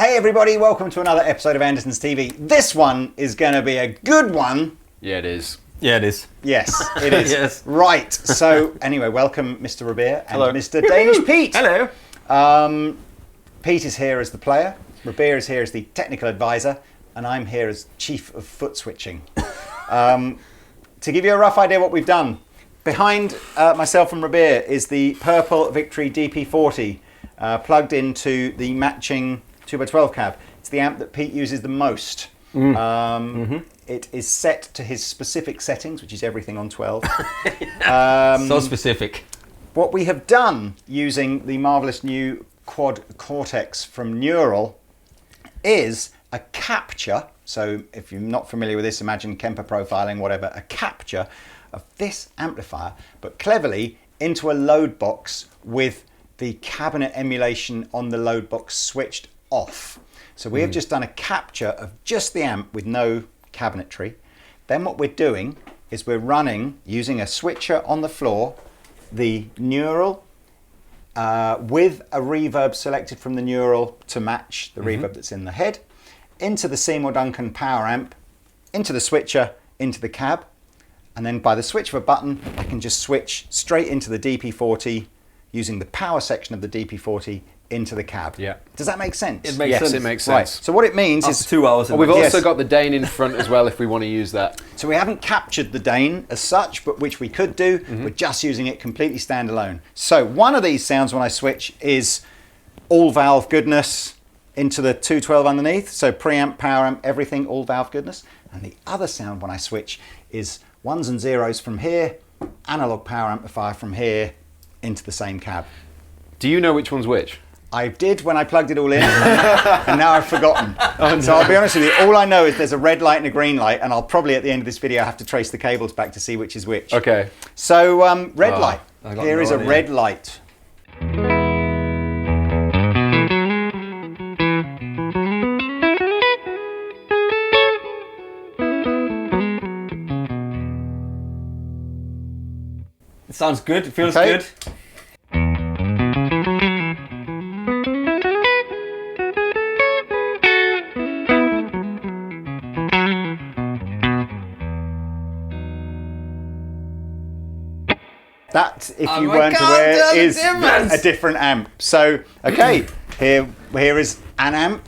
Hey everybody, welcome to another episode of Andertons TV. This one is going to be a good one. Yeah, it is. Yeah, it is. Yes, it is. Yes. Right, so anyway, welcome Mr. Rabea and Hello. Mr. Danish Pete. Hello. Pete is here as the player, Rabea is here as the technical advisor, and I'm here as chief of foot switching. To give you a rough idea what we've done, behind myself and Rabea is the purple Victory DP40 plugged into the matching 2x12 cab. It's the amp that Pete uses the most. It is set to his specific settings, which is everything on 12. So specific. What we have done using the marvellous new Quad Cortex from Neural is a capture. So if you're not familiar with this, imagine Kemper profiling, whatever, a capture of this amplifier, but cleverly into a load box with the cabinet emulation on the load box switched off. So we have just done a capture of just the amp with no cabinetry. Then what we're doing is we're running, using a switcher on the floor, the Neural with a reverb selected from the Neural to match the reverb that's in the head, into the Seymour Duncan power amp, into the switcher, into the cab, and then by the switch of a button I can just switch straight into the DP40 using the power section of the DP40 into the cab. Yeah. Does that make sense? It makes Yes, sense. it makes Right. sense. So what it means is... After 2 hours. Well, we've Yes. also got the Dane in front as well if we want to use that. So we haven't captured the Dane as such, but which we could do. We're just using it completely standalone. So one of these sounds when I switch is all valve goodness into the 212 underneath. So preamp, power amp, everything, all valve goodness. And the other sound when I switch is ones and zeros from here, analog power amplifier from here into the same cab. Do you know which one's which? I did when I plugged it all in, and now I've forgotten. So I'll be honest with you, all I know is there's a red light and a green light, and I'll probably at the end of this video have to trace the cables back to see which is which. Okay. So red light. I got Here no is a idea. red light. It sounds good. It feels Okay. good. That, if Oh, you I weren't can't aware, tell the is difference. a different amp. So, okay, here is an amp.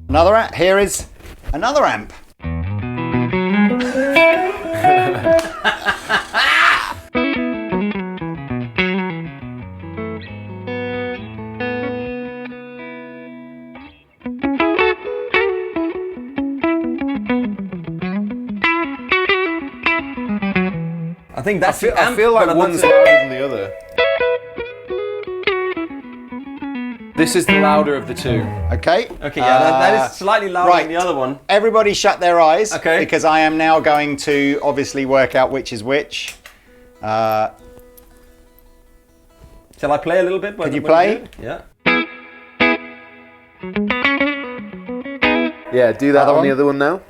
Another amp. Here is another amp. I think that's the I amp, feel like but one's that's louder than the other. This is the louder of the two. Okay. Okay, yeah, that is slightly louder right. than the other one. Everybody shut their eyes, Okay. because I am now going to obviously work out which is which. Shall I play a little bit? Can you play? Yeah. Yeah, do that Other on one? the other one now.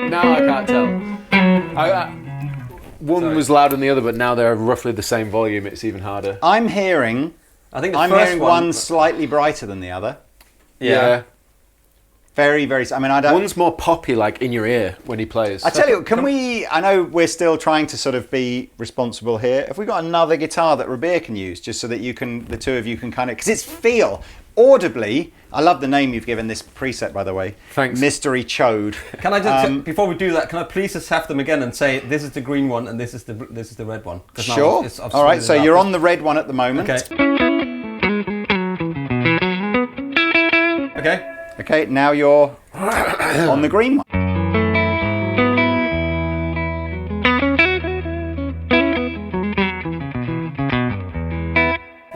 No, I can't tell. One Sorry. was louder than the other, but now they're roughly the same volume. It's even harder. I'm hearing I think the I'm first hearing one slightly brighter than the other. Yeah. Very, very. I mean, I don't. One's more poppy, like in your ear when he plays. I tell you, can we? I know we're still trying to sort of be responsible here. Have we got another guitar that Rabea can use, just so that you can, the two of you can kind of, because it's feel audibly. I love the name you've given this preset, by the way. Thanks. Mystery Chode. Can I just before we do that? Can I please just have them again and say this is the green one and this is the red one? 'Cause now Sure. I've All right. split So it up. you're on the red one at the moment. Okay. Okay. Okay. Now you're on the green one.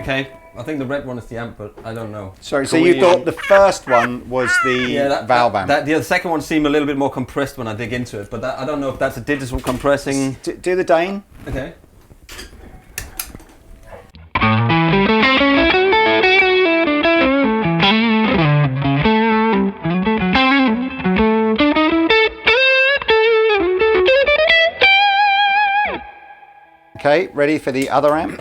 Okay. I think the red one is the amp, but I don't know. Sorry. So Can you we, thought the first one was the valve amp. The second one seemed a little bit more compressed when I dig into it, but I don't know if that's a digital compressing. Do the Dane. Okay. Okay, ready for the other amp?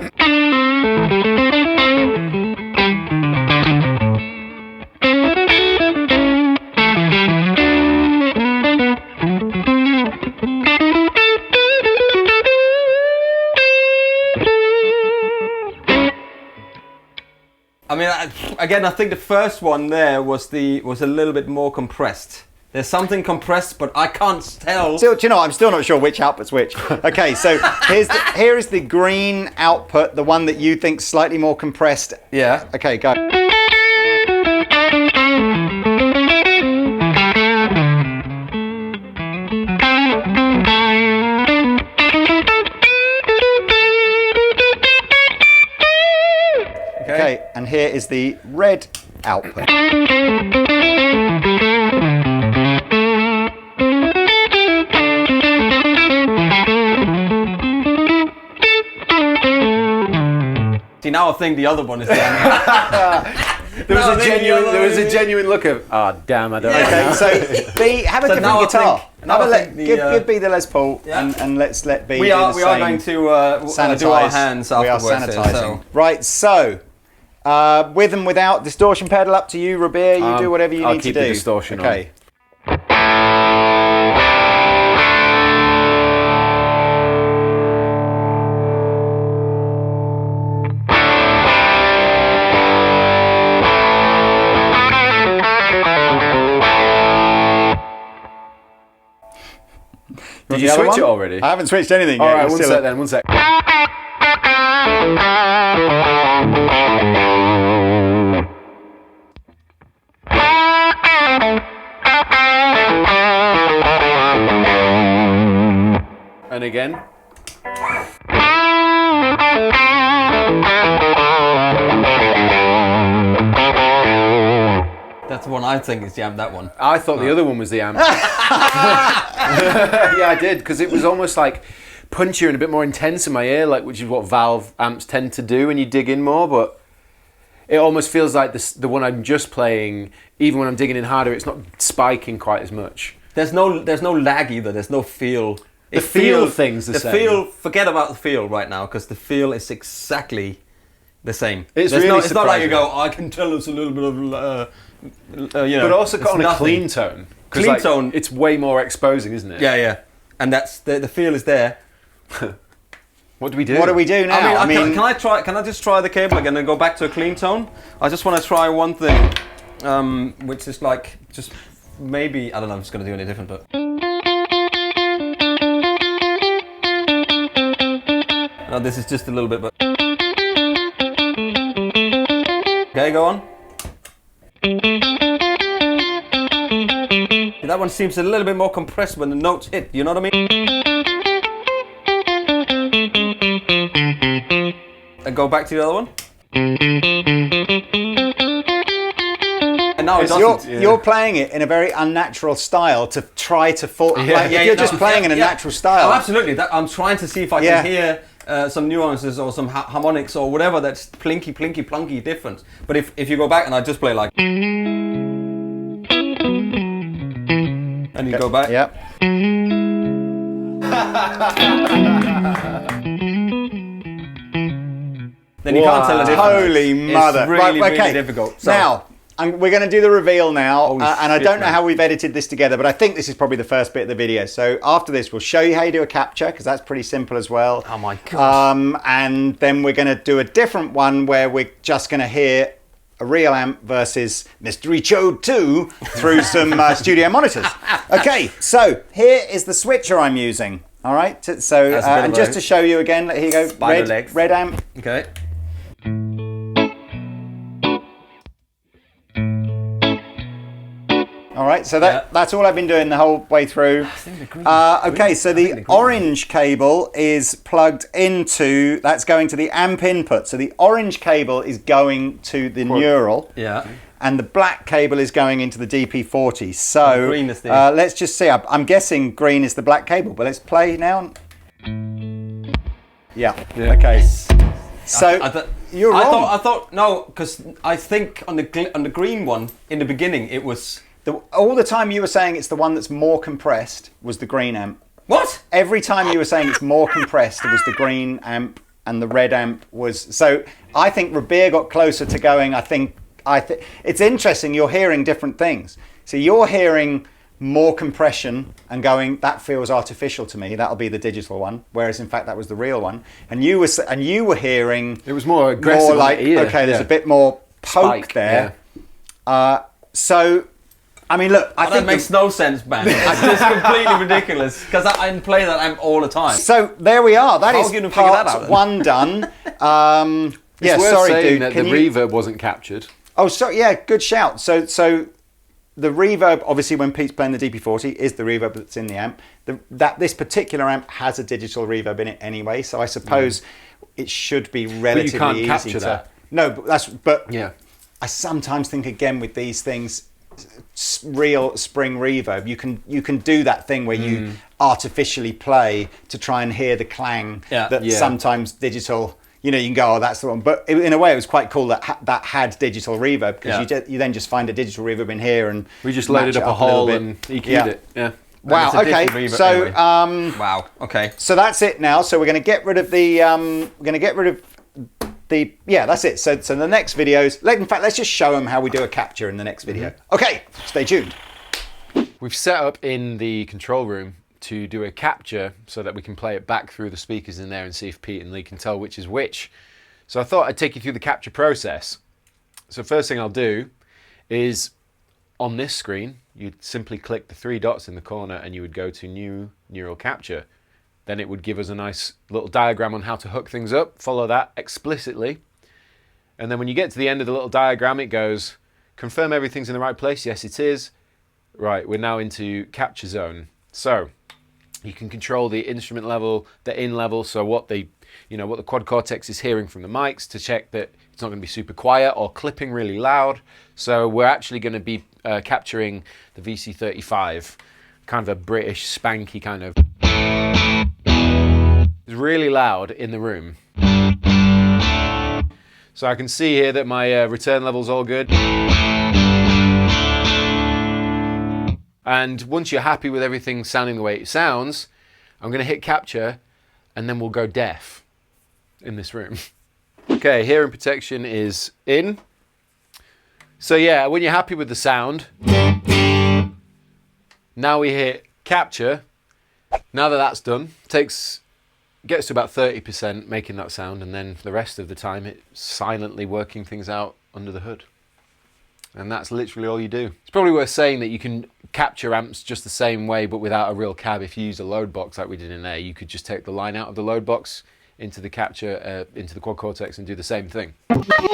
I mean, again, I think the first one there was a little bit more compressed. There's something compressed, but I can't tell. Still, do you know, I'm still not sure which output's which. Okay, so here is the green output, the one that you think's slightly more compressed. Yeah. Okay, go. Okay, and here is the red output. See, now I think the other one is down. There was a genuine look of, damn, I don't know. Okay, so B, have a So different now I guitar. think- now I think Give B the Les Paul, Yeah. and let's let B We do are the same. going to Sanitize. do our hands We are afterwards. here, sanitising. so. Right, so with and without distortion pedal, up to you, Rabea. You do whatever you I'll need to keep do. the distortion on. Okay. Did you The other switch one? it already? I haven't switched anything All yet. right, You're one still sec at- then, one sec. And again. That's the one I think is jammed, that one. I thought the other one was the amp. Yeah, I did, because it was almost like punchier and a bit more intense in my ear, like which is what Valve amps tend to do when you dig in more, but it almost feels like the one I'm just playing, even when I'm digging in harder, it's not spiking quite as much. There's no lag either. There's no feel. The feel thing's the same. Feel. Forget about the feel right now, because the feel is exactly the same. It's There's really it's not like you surprising. go, I can tell it's a little bit of, But also it's on a nothing. clean tone. 'Cause, Clean like, tone. It's way more exposing, isn't it? Yeah, yeah. And that's the feel is there. What do we do? What do we do now? I mean, can I just try the cable again and go back to a clean tone? I just want to try one thing, which is like just maybe I don't know if it's going to do any different, but. No, this is just a little bit, but. Okay, go on. That one seems a little bit more compressed when the notes hit. You know what I mean? And go back to the other one. And now it doesn't. You're playing it in a very unnatural style to try to if you're just playing in a natural style. Oh, absolutely. I'm trying to see if I can hear some nuances or some harmonics or whatever that's plinky, plunky different. But if you go back and I just play like. And you go back. Yep. Then you can't tell the difference. Holy mother. It's really, right, okay. really difficult. So, Now, we're going to do the reveal now, and I shit, don't know man. how we've edited this together, but I think this is probably the first bit of the video. So after this, we'll show you how you do a capture, because that's pretty simple as well. Oh my God. And then we're going to do a different one where we're just going to hear a real amp versus Mystery Chode 2 through some studio monitors. Okay, so here is the switcher I'm using. All right, so That's a bit and of just a to show you again, here you go, spider legs. red amp. Okay. All right, so that's all I've been doing the whole way through. Okay, so the orange cable is plugged into, that's going to the amp input. So the orange cable is going to the neural. Yeah. And the black cable is going into the DP40. So green is the- let's just see. I'm guessing green is the black cable, but let's play now. Yeah. Okay. So you're wrong. I thought no, because I think on the green one in the beginning it was. All the time you were saying it's the one that's more compressed was the green amp. What? Every time you were saying it's more compressed, it was the green amp and the red amp was. So I think Rabea got closer to going. I think it's interesting. You're hearing different things. So you're hearing more compression and going, that feels artificial to me. That'll be the digital one. Whereas in fact that was the real one. And you were hearing It was more aggressive. more like, on the ear. okay, there's a bit more poke Spike, there. So, I mean, look, I That think makes no sense, man. It's just completely ridiculous because I play that amp all the time. so. There we are. That How is are you gonna figure that part out then? one done. Yeah, It's worth sorry, saying dude. that Can the you? reverb wasn't captured. Oh, so yeah, good shout. So the reverb, obviously, when Pete's playing the DP40, is the reverb that's in the amp. This particular amp has a digital reverb in it anyway, so I suppose it should be relatively can't easy capture to. that. No, but Yeah. I sometimes think again with these things, real spring reverb, you can do that thing where you artificially play to try and hear the clang that Yeah. sometimes digital. You know, you can go, oh, that's the one. But in a way, it was quite cool that that had digital reverb because you then just find a digital reverb in here and We just match loaded it up a little hole bit. and EQ'd Yeah. it. Yeah. Wow. it's a Okay. different reverb So anyway. um, Wow. Okay. so that's it now. So we're going to get rid of the yeah, that's it. So the next videos. In fact, let's just show them how we do a capture in the next video. Okay. Stay tuned. We've set up in the control room to do a capture so that we can play it back through the speakers in there and see if Pete and Lee can tell which is which. So I thought I'd take you through the capture process. So first thing I'll do is on this screen, you'd simply click the three dots in the corner and you would go to new neural capture. Then it would give us a nice little diagram on how to hook things up. Follow that explicitly. And then when you get to the end of the little diagram, it goes, confirm everything's in the right place. Yes, it is. Right, we're now into capture zone. So you can control the instrument level, the in level, so what the Quad Cortex is hearing from the mics to check that it's not going to be super quiet or clipping really loud. So we're actually going to be capturing the VC35, kind of a British spanky kind of. It's really loud in the room. So I can see here that my return level's all good. And once you're happy with everything sounding the way it sounds, I'm going to hit capture and then we'll go deaf in this room. Okay, hearing protection is in. So yeah, when you're happy with the sound, now we hit capture. Now that that's done, gets to about 30% making that sound, and then for the rest of the time it's silently working things out under the hood. And that's literally all you do. It's probably worth saying that you can capture amps just the same way, but without a real cab. If you use a load box like we did in there, you could just take the line out of the load box into the capture, into the Quad Cortex and do the same thing.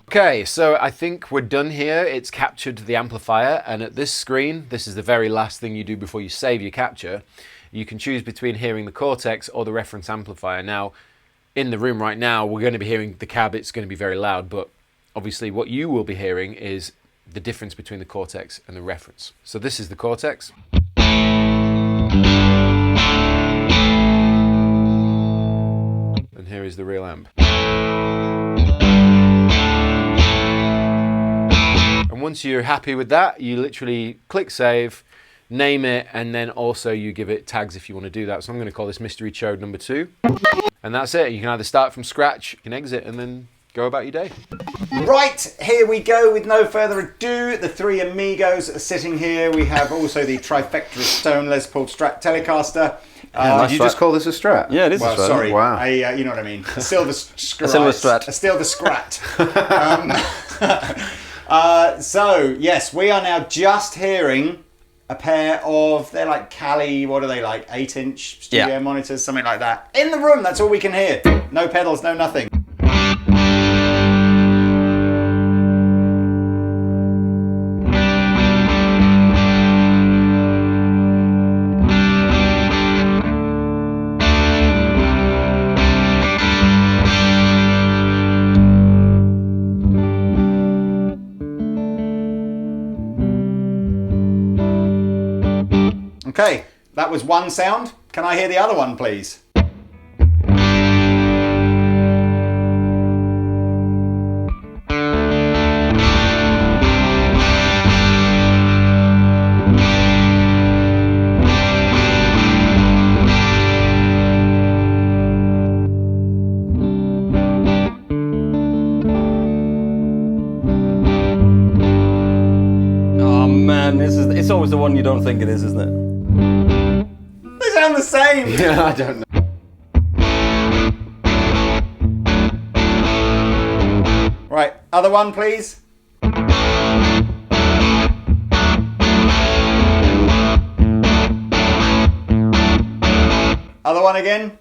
Okay, so I think we're done here. It's captured the amplifier, and at this screen, this is the very last thing you do before you save your capture. You can choose between hearing the Cortex or the reference amplifier. Now, in the room right now, we're going to be hearing the cab. It's going to be very loud, but obviously what you will be hearing is the difference between the Cortex and the reference. So this is the Cortex. And here is the real amp. And once you're happy with that, you literally click save, name it, and then also you give it tags if you want to do that. So I'm going to call this Mystery Chode number 2. And that's it. You can either start from scratch, you can exit, and then go about your day. Right, here we go. With no further ado, the three amigos are sitting here. We have also the Trifecta Stone Les Paul Strat Telecaster. Did you just call this a Strat? Yeah, it is. Well, a Strat. sorry. Wow. You know what I mean. A silver scrat. A silver Strat. A silver scrat. So, yes, we are now just hearing a pair of, they're like Cali, what are they like, 8-inch studio monitors, something like that. In the room, that's all we can hear. No pedals, no nothing. Okay, that was one sound. Can I hear the other one, please? It's always the one you don't think it is, isn't it? They sound the same. Yeah, I don't know. Right, other one, please. Other one again.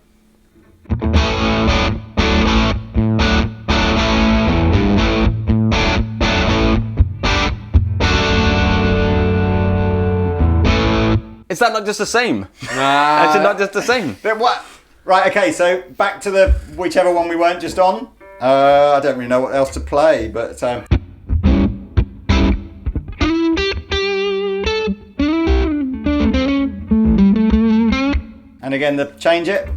Is that not just the same? Nah. Is it not just the same? Then what? Right, okay, so back to the whichever one we weren't just on. I don't really know what else to play, but... And again, change it.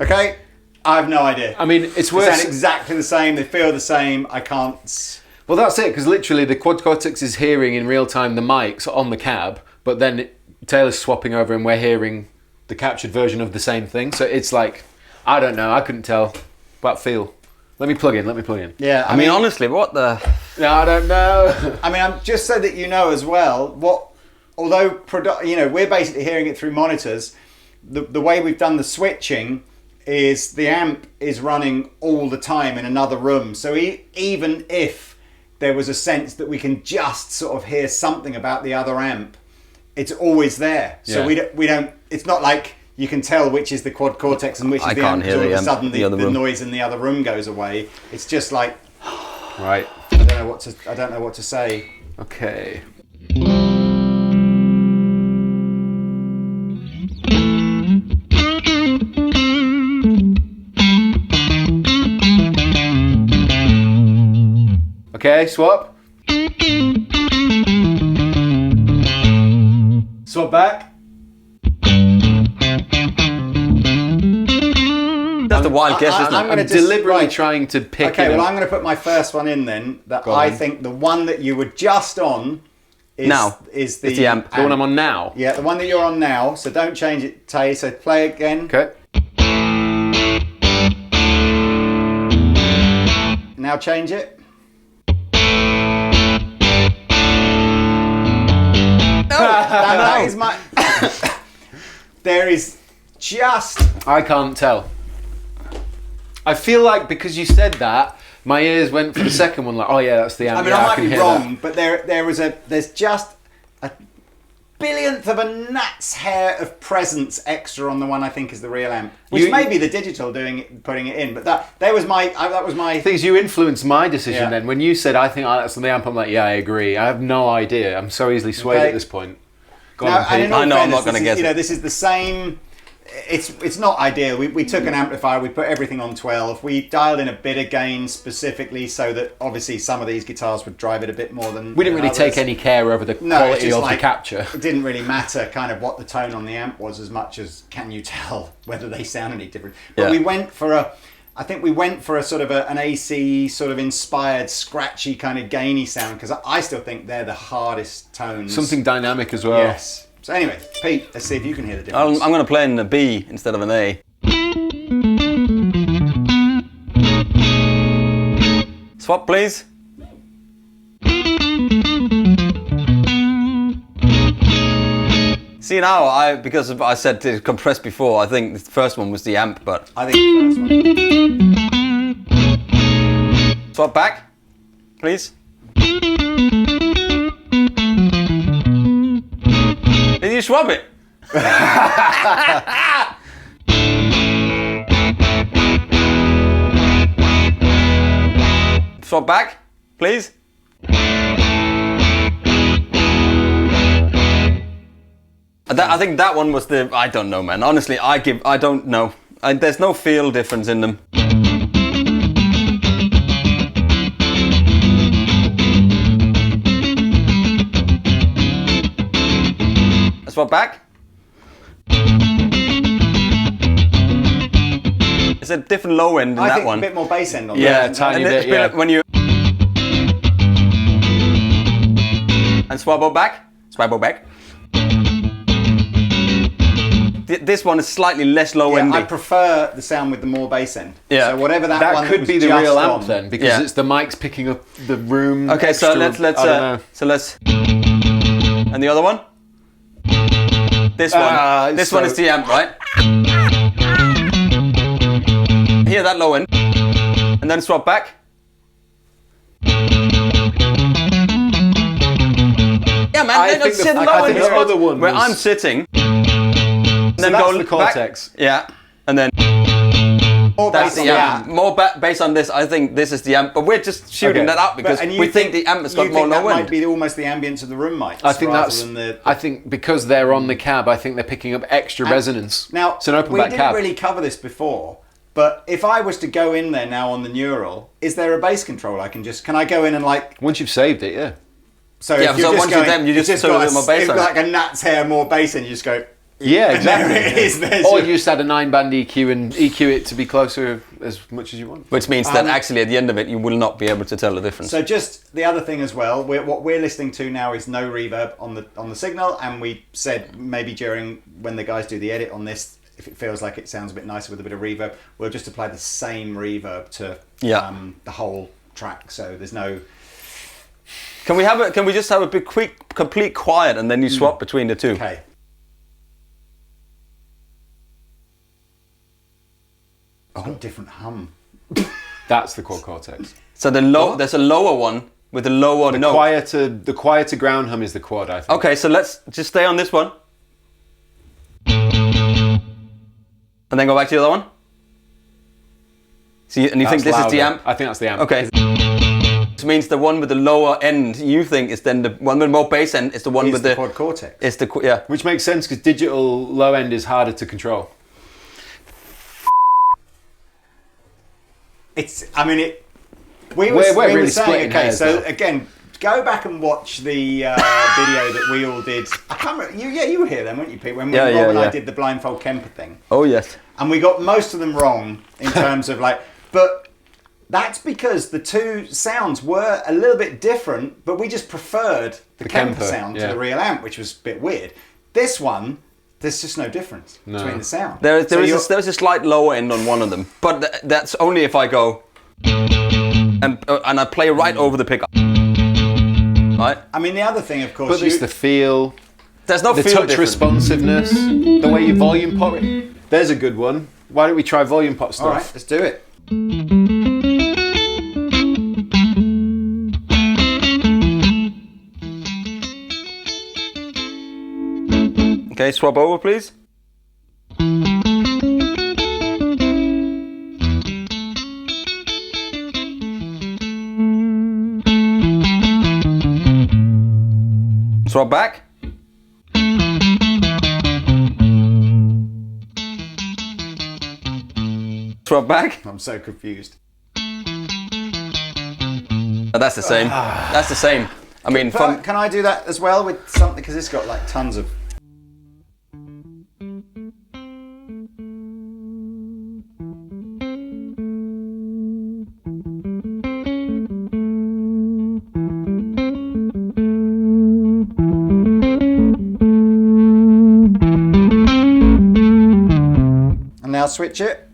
Okay, I have no idea. I mean, it's They worse. sound exactly the same, they feel the same, I can't... Well, that's it, because literally the Quad Cortex is hearing in real time the mics on the cab, but then Taylor's swapping over and we're hearing the captured version of the same thing. So it's like, I don't know, I couldn't tell. But feel. Let me plug in. Yeah, I mean, honestly, what the... No, I don't know. I mean, I'm just so that you know as well, although we're basically hearing it through monitors, the way we've done the switching is the amp is running all the time in another room. So even if there was a sense that we can just sort of hear something about the other amp, it's always there. So Yeah. we don't. It's not like you can tell which is the Quad Cortex and which is I the can't amp. hear All of the a amp, sudden, the the other room. noise in the other room goes away. It's just like Right. I don't know what to say. Okay. Okay, swap. Swap back. That's a wild guess, isn't I'm it? gonna I'm just- deliberately right. trying to pick Okay, it well, up. I'm going to put my first one in then. That Go I on. think the one that you were just on is Now, is it's the amp. The one I'm on now. Yeah, the one that you're on now. So don't change it, Tay. So play again. Okay. Now change it. That is my. There is just. I can't tell. I feel like because you said that, my ears went for the second one. Like, oh yeah, that's the amp. I mean, yeah, I might can be hear wrong, but there's just a billionth of a gnat's hair of presence extra on the one I think is the real amp, which may be the digital putting it in. But that was my. The thing is, you influenced my decision Yeah. then. When you said, I think that's the amp, I'm like, yeah, I agree. I have no idea. I'm so easily swayed Okay. at this point. Go Now, on, and Pete. in all I know I'm fairness, not gonna this is, guess you know, it. this is the same. It's not ideal. We took an amplifier, we put everything on 12. We dialed in a bit of gain specifically so that obviously some of these guitars would drive it a bit more than. We didn't than really take others. any care over the No, it's quality just of like, the capture. It didn't really matter kind of what the tone on the amp was as much as can you tell whether they sound any different. But Yeah. we went for a sort of an AC sort of inspired scratchy kind of gainy sound because I still think they're the hardest tones. Something dynamic as well. Yes. So anyway, Pete, let's see if you can hear the difference. I'm going to play in a B instead of an A. Swap, please. See now, because I said to compress before, I think the first one was the amp, but I think the first one. swap back, please. Did you swap it? Swap back, please. I think that one was the. I don't know, man. Honestly, I don't know. There's no feel difference in them. Swap back. It's a different low end in I that think one. a bit more bass end on Yeah, that. tiny And bit, it's yeah. when you and swabble back. this one is slightly less low Yeah, endy. I prefer the sound with the more bass end. Yeah. So whatever that That one could was be the just real amp on. then, because Yeah. it's the mic's picking up the room. Okay, so extra, let's I don't know. and the other one. This one. This one is the amp, right? Hear that low end, and then swap back. Yeah, man. I Then think sit the- low I in think the the spot other one where was- I'm sitting. And then that's go the back. Cortex. Yeah, and then More that's bass the on the amp. More based on this, I think this is the amp. But we're just shooting Okay. that up because And you we think the amp has got you more think that low end. might be almost the ambience of the room mics. I think rather that's. than the I think because they're on the cab, I think they're picking up extra resonance. Now, it's an open we back didn't cab. really cover this before, but if I was to go in there now on the Neural, is there a bass control I can just? Can I go in and like? Once you've saved it, yeah. So Yeah, if you're so just once you're going, done, you you've just put a got bit more bass you've on got it. like a gnat's hair more bass, and you just go. Yeah, exactly. There it is. There's Or your- you just add a 9-band EQ and EQ it to be closer as much as you want. Which means that actually at the end of it, you will not be able to tell the difference. So just the other thing as well, what we're listening to now is no reverb on the signal, and we said maybe during when the guys do the edit on this, if it feels like it sounds a bit nicer with a bit of reverb, we'll just apply the same reverb to the whole track. So there's no. Can we just have a big quick complete quiet and then you swap between the two? Okay. It's got a different hum. That's the Quad Cortex. So there's a lower one with a lower note. The quieter ground hum is the Quad, I think. Okay, so let's just stay on this one. And then go back to the other one. See, and you think this is the amp? I think that's the amp. Okay. Which means the one with the lower end you think is then the one with more bass end is the one with the the Quad Cortex. It's the yeah. Which makes sense because digital low end is harder to control. It's. I mean, it. We We're were really saying, splitting okay, hairs so now. again, go back and watch the video that we all did. I can't remember. You were here then, weren't you, Pete? When Yeah, Rob and I yeah. did the blindfold Kemper thing, Oh yes. and we got most of them wrong in terms of like, but that's because the two sounds were a little bit different, but we just preferred the Kemper Kemper, sound to yeah. the real amp, which was a bit weird. This one, there's just no difference between the sound. There's So you're- a slight lower end on one of them, but that's only if I go and I play right over the pickup. Right? I mean, the other thing, of course, But it's the feel, There's no the feel touch difference. responsiveness, the way you volume pot it. There's a good one. Why don't we try volume pot stuff? All right, let's do it. Okay, swap over, please. Swap back. Swap back. I'm so confused. Oh, that's the same. That's the same. I mean, from Can I do that as well with something? Because it's got like tons of. And now switch it.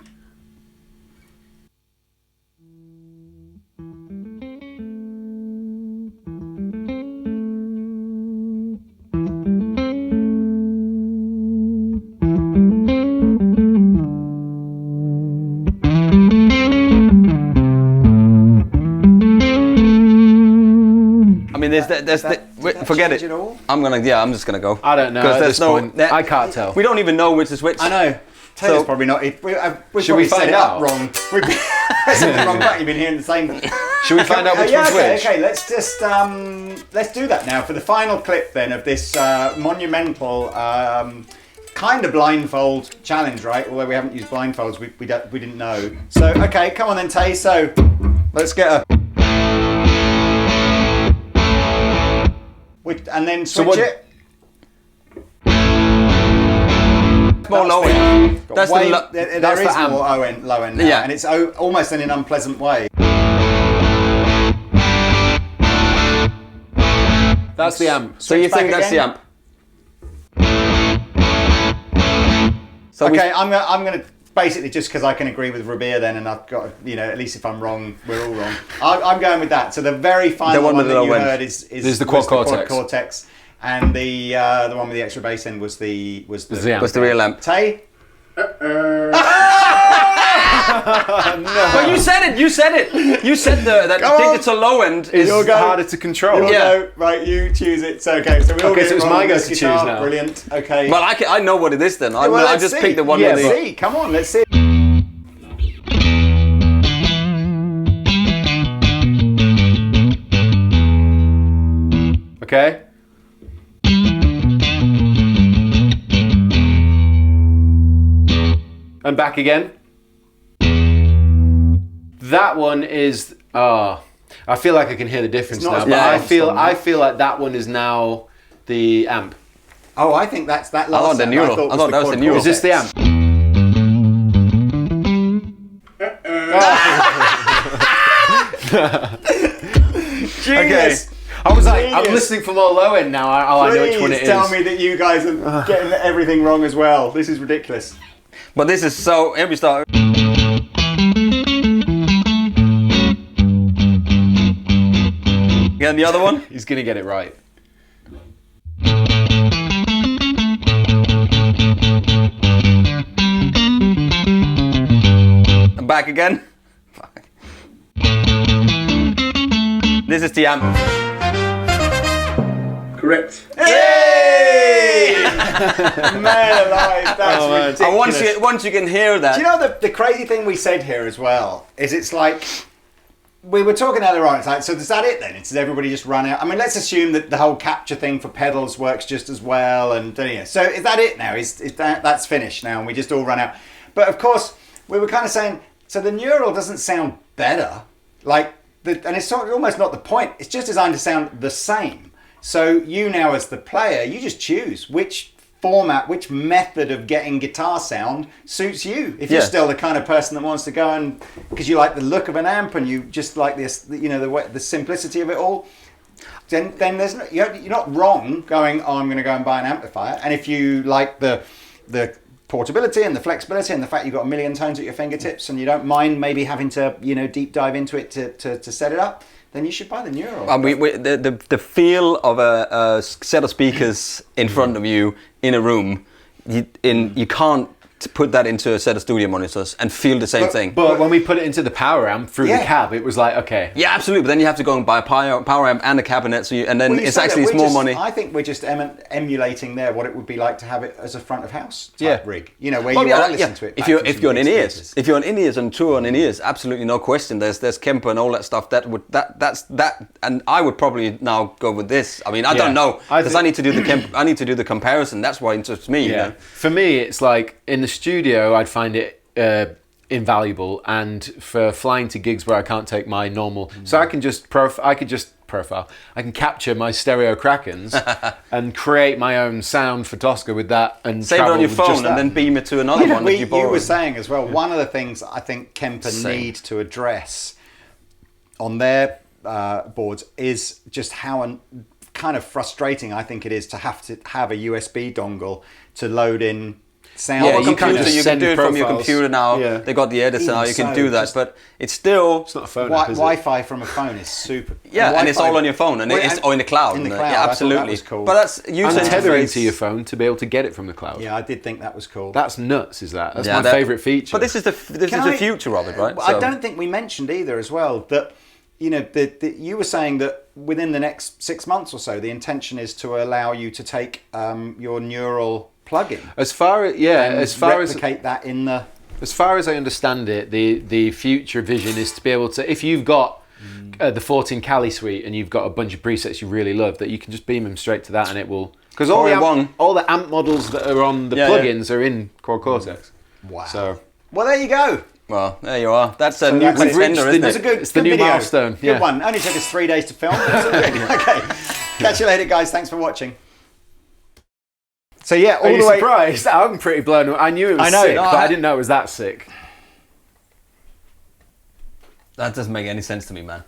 I mean, forget change it. it all? I'm just gonna go. I don't know. Because At there's this point, I can't tell. We don't even know which is which. I know. Taylor's So- probably not. We Should probably we set find it up out? wrong. We've been pressing the wrong button. You've been hearing the same. Should we find out which yeah, one's okay, which? okay. Let's just let's do that now for the final clip then of this monumental kind of blindfold challenge, right? Although we haven't used blindfolds, we didn't know. So okay, come on then, Tay. So let's get a. And then switch what- it. More low That's end. Got That's way- the lo- there that's is the amp. more low end now, Yeah. and it's almost in an unpleasant way. That's the amp. So you Switch think back that's the again. amp? So okay, I'm gonna basically just because I can agree with Rabea then, and I've got at least if I'm wrong, we're all wrong. I'm going with that. So the very final one that you heard is the Quad Cortex. Quad Cortex, and the one with the extra bass end was the real amp. Tay. No. But you said it. You said that digital low end is harder to control. Go. Right, you choose it. So okay, so we all get so it it's wrong my with go this to choose guitar. now. Brilliant. Okay. Well, I know what it is then. I let's just see. picked the one. Let's see. Come on, let's see. Okay. And back again. That one is. I feel like I can hear the difference now. But I feel like that one is now the amp. Oh, I think that's that last. The neural. I thought that was the neural. Is this the amp? Genius. Okay. I was like, I'm listening for more low end now. I know which one it is. Tell me that you guys are getting everything wrong as well. This is ridiculous. But this is so every start. Again, the other one. He's gonna get it right. And back again. This is the amp. Correct. Yay! Man alive, that's ridiculous. And once you can hear that. Do you know the crazy thing we said here as well is it's like we were talking earlier on. It's like, so is that it then? Does everybody just run out? I mean, let's assume that the whole capture thing for pedals works just as well. And so is that it now? Is that's finished now, and we just all run out? But of course, we were kind of saying so the neural doesn't sound better, and it's almost not the point. It's just designed to sound the same. So you now as the player, you just choose which format, which method of getting guitar sound suits you. If you're still the kind of person that wants to go and because you like the look of an amp and you just like this, the simplicity of it all, then there's you're not wrong going, I'm going to go and buy an amplifier. And if you like the portability and the flexibility and the fact you've got a million tones at your fingertips and you don't mind maybe having to deep dive into it to set it up, then you should buy the neural. The feel of a set of speakers in front of you in a room, you can't put that into a set of studio monitors and feel the same thing. But when we put it into the power amp through the cab, it was like, okay. Yeah, absolutely. But then you have to go and buy a power amp and a cabinet, it's more money. I think we're just emulating there what it would be like to have it as a front of house type rig. Where you are listening to it. If you're on in-ears, and tour on in-ears, absolutely no question. There's Kemper and all that stuff. That's and I would probably now go with this. I mean, I don't know because I need to do the comparison. That's what interests me. Yeah. For me, it's like in the studio, I'd find it invaluable, and for flying to gigs where I can't take my normal, so I can just profile. I can capture my stereo Krakens and create my own sound for Tosca with that, and save it on your phone and then beam it to another one. You were saying as well. One of the things I think Kemper need to address on their boards is just how kind of frustrating I think it is to have a USB dongle to load in sound. Yeah, you can do it from your computer now. Yeah. They got the editor now. You can do that, but it's not a phone. Wi-Fi from a phone is super. Yeah, and it's all on your phone, and it's in the cloud. In the cloud, yeah, absolutely. That was cool. But that's user tethering to your phone to be able to get it from the cloud. Yeah, I did think that was cool. That's nuts. That's my favourite feature. But this is the future of it, right? I don't think we mentioned either as well that. You were saying that within the next 6 months or so, the intention is to allow you to take your neural plugin. As far as replicate that in the. As far as I understand it, the future vision is to be able to, if you've got the 14 Cali suite and you've got a bunch of presets you really love, that you can just beam them straight to that and it will. Because all the amp models that are on the plugins are in Quad Cortex. Wow. So. Well, there you go. Well, there you are. That's a new contender, isn't it? It's the new video. Milestone. Good one. Only took us 3 days to film. Okay. Catch you later, guys. Thanks for watching. So yeah, all the way. Surprised? I'm pretty blown away. I knew it was sick, but I didn't know it was that sick. That doesn't make any sense to me, man.